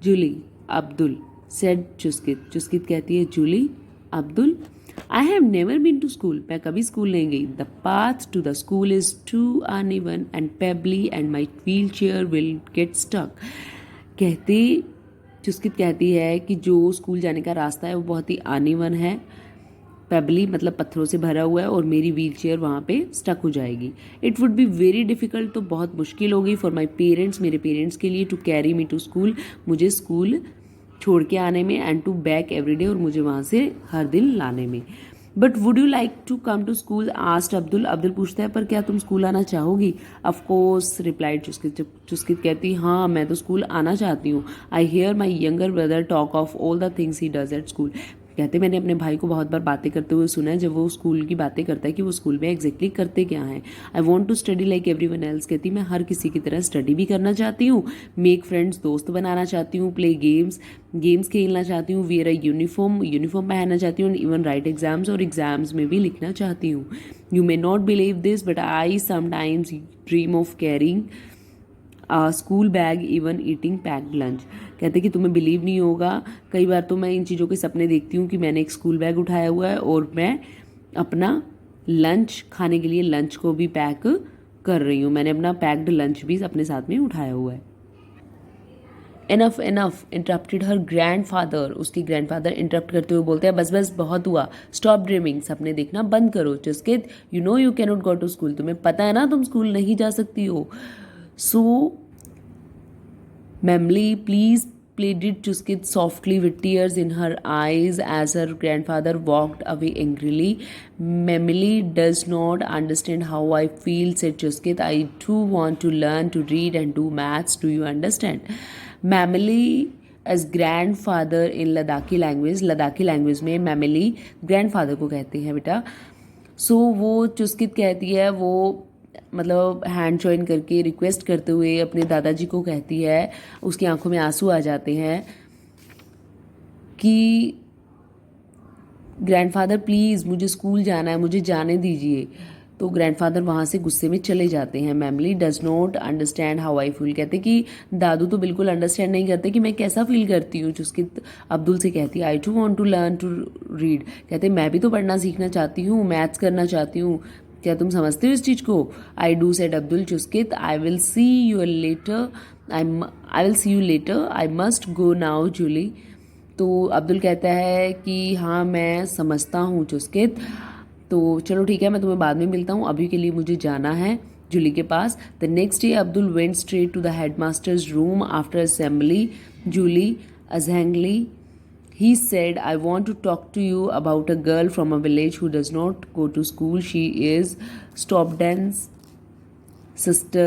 Jully, Abdul, said Chuskit. Chuskit कहती है Julie, Abdul, I have never been to school, मैं कभी स्कूल नहीं गई। The path to the school is too uneven and pebbly and my wheelchair will get stuck. कहती चुस्कित कहती है कि जो स्कूल जाने का रास्ता है वो बहुत ही अनइवन है, पेबली मतलब पत्थरों से भरा हुआ है, और मेरी व्हील चेयर वहाँ पे स्टक हो जाएगी। It would be very difficult, तो बहुत मुश्किल होगी फॉर माई पेरेंट्स, मेरे पेरेंट्स के लिए, to carry me to school, मुझे स्कूल छोड़ के आने में, and to back every day, और मुझे वहाँ से हर दिन लाने में। But would you like to come to school, asked Abdul. Abdul पूछता है पर क्या तुम स्कूल आना चाहोगी? Of course, replied Chuskit. चुस्कित कहती हाँ मैं तो स्कूल आना चाहती हूँ। I hear my younger brother talk of all the things he does at school. कहते मैंने अपने भाई को बहुत बार बातें करते हुए सुना है जब वो स्कूल की बातें करता है कि वो स्कूल में एग्जैक्टली करते क्या हैं। I want to study like everyone else. कहती मैं हर किसी की तरह स्टडी भी करना चाहती हूँ, मेक फ्रेंड्स दोस्त बनाना चाहती हूँ, प्ले गेम्स खेलना चाहती हूँ, वेयर अ यूनिफॉर्म पहनना चाहती हूँ, इवन राइट एग्जाम्स, और एग्जाम्स में भी लिखना चाहती हूँ। You may not believe this but I sometimes dream of carrying school bag, even eating packed lunch. कहते कि तुम्हें बिलीव नहीं होगा, कई बार तो मैं इन चीज़ों के सपने देखती हूँ कि मैंने एक स्कूल बैग उठाया हुआ है और मैं अपना लंच खाने के लिए लंच को भी पैक कर रही हूँ, मैंने अपना पैक्ड लंच भी अपने साथ में उठाया हुआ है। इनफ इंटरप्टेड हर ग्रैंडफादर। उसके ग्रैंडफादर इंटरप्ट करते हुए बोलते हैं बस बस बहुत हुआ, स्टॉप ड्रीमिंग, सपने देखना बंद करो। Chuskit, you know you can not go to school, तुम्हें पता है ना तुम स्कूल नहीं जा सकती हो। सो Memli, please, pleaded Chuskit softly with tears in her eyes as her grandfather walked away angrily. Memli does not understand how I feel, said Chuskit. I too want to learn to read and do maths. Do you understand? Memli as grandfather in Ladakhi language में Memli grandfather को कहती है बेटा। सो वो चुस्कित कहती है, वो मतलब हैंड जॉइन करके रिक्वेस्ट करते हुए अपने दादाजी को कहती है, उसकी आंखों में आंसू आ जाते हैं कि ग्रैंडफादर प्लीज़ मुझे स्कूल जाना है, मुझे जाने दीजिए। तो ग्रैंडफादर वहाँ से गुस्से में चले जाते हैं। Memeley does not understand how I feel. कहते कि दादू तो बिल्कुल अंडरस्टैंड नहीं करते कि मैं कैसा फील करती हूँ। जिसकी अब्दुल से कहती है I too want to learn to read. कहते मैं भी तो पढ़ना सीखना चाहती हूँ, मैथ्स करना चाहती हूँ, क्या तुम समझते हो इस चीज़ को? I do, said Abdul. Chuskit, I will see you later, I must go now Julley. तो अब्दुल कहता है कि हाँ मैं समझता हूँ चुस्कित, तो चलो ठीक है मैं तुम्हें बाद में मिलता हूँ, अभी के लिए मुझे जाना है जूली के पास। The next day Abdul went straight to the headmaster's room after assembly Julley Azhangley. He said, I want to talk to you about a girl from a village who does not go to school. She is Stopden's sister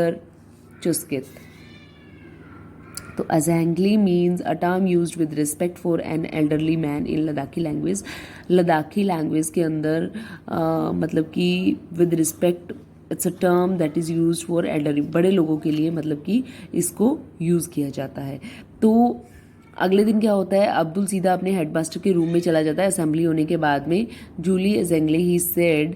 Chuskit. तो Azhangley means a term used with respect for an elderly man in Ladakhi language. Ladakhi language के अंदर मतलब कि with respect it's a term that is used for elderly, बड़े लोगों के लिए मतलब कि इसको यूज़ किया जाता है। तो अगले दिन क्या होता है, अब्दुल सीधा अपने हेडमास्टर के रूम में चला जाता है असेंबली होने के बाद में। जूली अजहंगली ही सेड,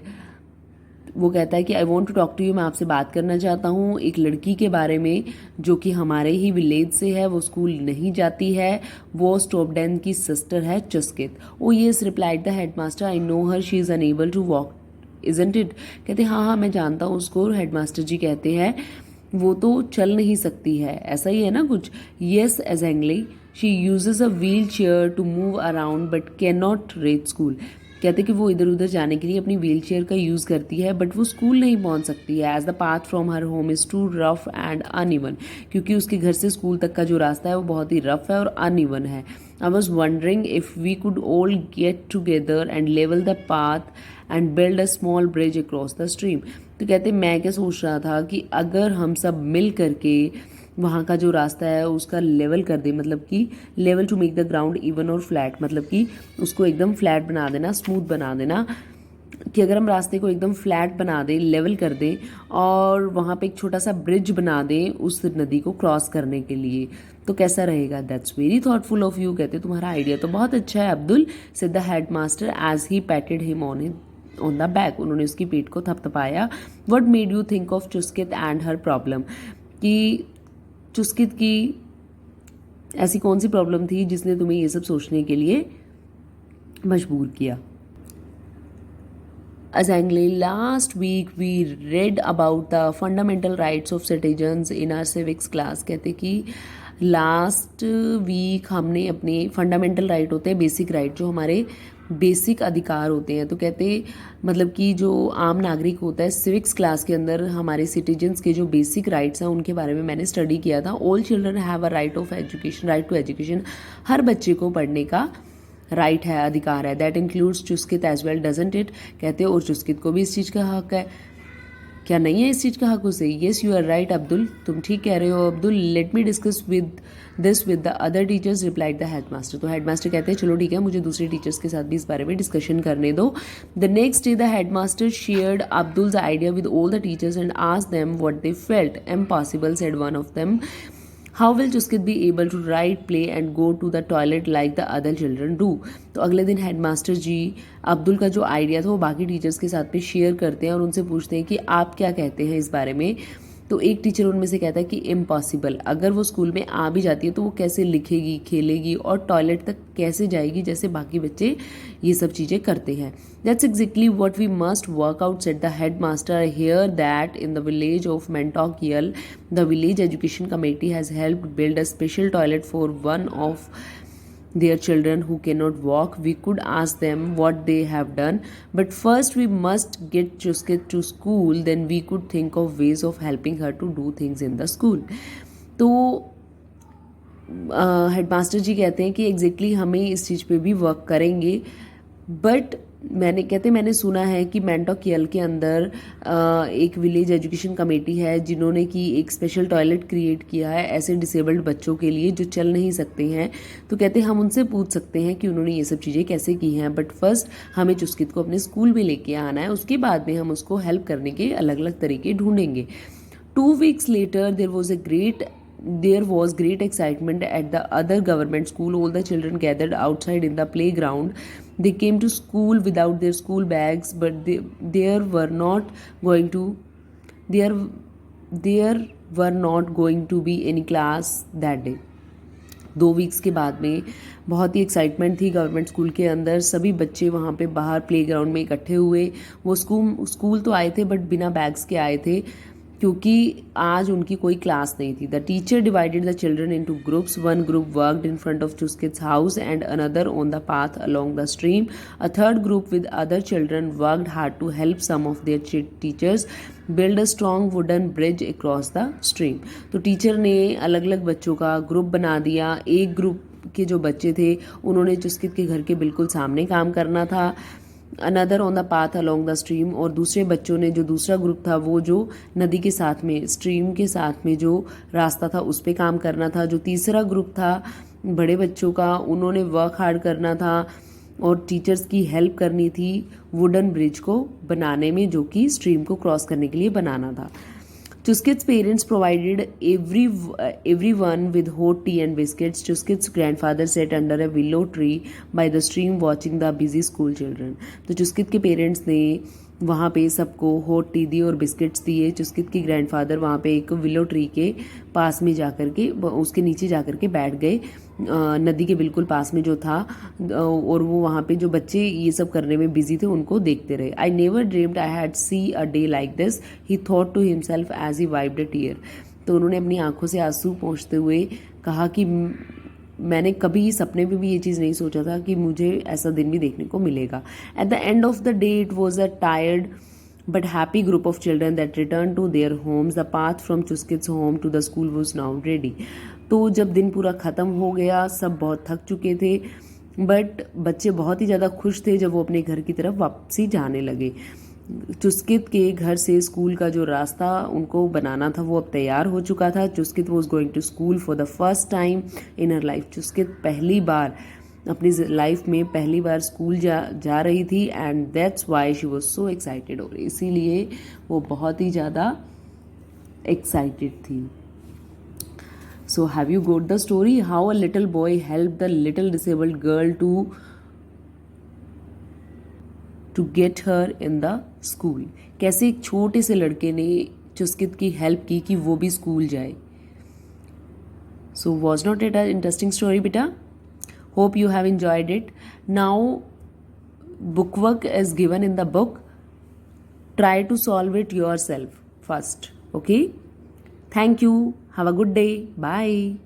वो कहता है कि I want to talk to you, मैं आपसे बात करना चाहता हूँ एक लड़की के बारे में जो कि हमारे ही विलेज से है, वो स्कूल नहीं जाती है, वो स्टॉपडेन की सिस्टर है Chuskit. Oh yes, replied the headmaster, I know her, she is unable to walk isn't it. कहते हाँ हाँ मैं जानता हूँ उसको। हेडमास्टर जी कहते हैं वो तो चल नहीं सकती है, ऐसा ही है ना कुछ। Yes Azhangley, she uses a wheelchair to move around but can not reach school. कहते कि वो इधर उधर जाने के लिए अपनी व्हील चेयर का यूज़ करती है बट वो स्कूल नहीं पहुंच सकती है। As the path from her home is too rough and uneven, क्योंकि उसके घर से स्कूल तक का जो रास्ता है वो बहुत ही रफ है और अनइवन है। I was wondering if we could all get together and level the path and build a small bridge across the stream. तो कहते मैं क्या सोच रहा था कि अगर हम सब मिल करके वहाँ का जो रास्ता है उसका लेवल कर दे, मतलब कि level to make the ground even और फ्लैट, मतलब कि उसको एकदम फ्लैट बना देना, स्मूथ बना देना, कि अगर हम रास्ते को एकदम फ्लैट बना दें, लेवल कर दें और वहाँ पे एक छोटा सा ब्रिज बना दें उस नदी को क्रॉस करने के लिए, तो कैसा रहेगा? That's very thoughtful of you. कहते तुम्हारा आइडिया तो बहुत अच्छा है Abdul, said the headmaster as he patted him on the back. उन्होंने उसकी पीठ को थपथपाया। What made you think of Chuskit and her problem, कि चुस्कित की ऐसी कौन सी प्रॉब्लम थी जिसने तुम्हें ये सब सोचने के लिए मजबूर किया? Exactly. Last week we read about the fundamental rights of citizens in our civics class. कहते कि लास्ट वीक हमने अपने फंडामेंटल राइट होते हैं, बेसिक राइट, जो हमारे बेसिक अधिकार होते हैं, तो कहते मतलब कि जो आम नागरिक होता है, सिविक्स क्लास के अंदर हमारे सिटीजन्स के जो बेसिक राइट्स हैं उनके बारे में मैंने स्टडी किया था. All children have a right of education, right to education. हर बच्चे को पढ़ने का राइट है, अधिकार है. That includes Chuskit as well, doesn't it? कहते और चुस्कित को भी इस चीज़ का हक है. क्या नहीं है इस चीज़ का हक उसे? Yes you are right Abdul, तुम ठीक कह रहे हो Abdul. Let me discuss with the other teachers, replied the headmaster. तो हेडमास्टर कहते हैं चलो ठीक है, मुझे दूसरे टीचर्स के साथ भी इस बारे में डिस्कशन करने दो. The next day the headmaster shared Abdul's idea with all the teachers and asked them what they felt impossible. Said one of them, How will Chuskit be able to write, play and go to the toilet like the other children do? तो अगले दिन headmaster जी अब्दुल का जो idea था वो बाकी teachers के साथ में शेयर करते हैं और उनसे पूछते हैं कि आप क्या कहते हैं इस बारे में. तो एक टीचर उनमें से कहता है कि इम्पॉसिबल. अगर वो स्कूल में आ भी जाती है तो वो कैसे लिखेगी, खेलेगी और टॉयलेट तक कैसे जाएगी जैसे बाकी बच्चे ये सब चीज़ें करते हैं. That's exactly what we must work out, said the headmaster. Hear that in the village of Mentokyal the village education committee has helped build a special toilet for one of their children who cannot walk. We could ask them what they have done, but first we must get Chuskit to school, then we could think of ways of helping her to do things in the school. तो headmaster जी कहते हैं कि exactly हमें इस चीज़ पे भी work करेंगे, but मैंने सुना है कि मेंटोकियल के अंदर एक विलेज एजुकेशन कमेटी है जिन्होंने कि एक स्पेशल टॉयलेट क्रिएट किया है ऐसे डिसेबल्ड बच्चों के लिए जो चल नहीं सकते हैं. तो कहते हैं हम उनसे पूछ सकते हैं कि उन्होंने ये सब चीज़ें कैसे की हैं, बट फर्स्ट हमें चुस्कित को अपने स्कूल में लेके आना है, उसके बाद में हम उसको हेल्प करने के अलग अलग तरीके ढूंढेंगे. 2 weeks later there was great excitement at the other government school. All the children gathered outside in the playground. They came to school without their school bags, but there were not going to be any class that day. 2 weeks के बाद में बहुत ही excitement थी government school के अंदर. सभी बच्चे वहाँ पे बाहर प्लेग्राउंड में इकट्ठे हुए. वो स्कूल तो आए थे बट बिना बैग्स के आए थे क्योंकि आज उनकी कोई क्लास नहीं थी. The teacher divided the children into groups. One group worked in front of Chuskit's house and another on the path along the stream. A third group with other children worked hard to help some of their teachers build a strong wooden bridge across the stream. तो teacher ने अलग अलग बच्चों का group बना दिया. एक group के जो बच्चे थे उन्होंने चुस्कित के घर के बिल्कुल सामने काम करना था. Another on the path along the stream, और दूसरे बच्चों ने, जो दूसरा ग्रुप था वो जो नदी के साथ में, स्ट्रीम के साथ में जो रास्ता था उस पर काम करना था. जो तीसरा ग्रुप था बड़े बच्चों का, उन्होंने वर्क हार्ड करना था और टीचर्स की हेल्प करनी थी वुडन ब्रिज को बनाने में, जो कि स्ट्रीम को क्रॉस करने के लिए बनाना था. Chuskit's parents provided everyone with hot tea and biscuits. Chuskit's grandfather sat under a willow tree by the stream watching the busy school children. तो चुस्कित के पेरेंट्स ने वहाँ पे सबको हॉट टी दी और बिस्किट्स दिए. चुस्कित की ग्रैंडफादर वहाँ पे एक विलो ट्री के पास में जाकर के, उसके नीचे जाकर के बैठ गए, नदी के बिल्कुल पास में जो था, और वो वहाँ पे जो बच्चे ये सब करने में बिजी थे उनको देखते रहे. I never dreamed I had see a day like this, he thought to himself as he wiped a tear. तो उन्होंने अपनी आंखों से आंसू पोंछते हुए कहा कि मैंने कभी सपने में भी ये चीज़ नहीं सोचा था कि मुझे ऐसा दिन भी देखने को मिलेगा. At the end of the day it was a tired but happy group of children that returned to their homes. The path from Chuskit's home to the school was now ready. तो जब दिन पूरा ख़त्म हो गया, सब बहुत थक चुके थे, बट बच्चे बहुत ही ज़्यादा खुश थे जब वो अपने घर की तरफ वापसी जाने लगे. चुस्कित के घर से स्कूल का जो रास्ता उनको बनाना था वो अब तैयार हो चुका था. Chuskit was going to school for the first time in her life. Chuskit पहली बार अपनी लाइफ में पहली बार स्कूल जा रही थी. And that's why she was so excited, और इसीलिए वो बहुत ही ज़्यादा एक्साइटेड थी. So have you got the story how a little boy help the little disabled girl to get her in the school. कैसे एक छोटे से लड़के ने चुस्कित की हेल्प की कि वो भी स्कूल जाए. So was not it an interesting story, beta? Hope you have enjoyed it. Now, bookwork is given in the book. Try to solve it yourself first. Okay? Thank you. Have a good day. Bye.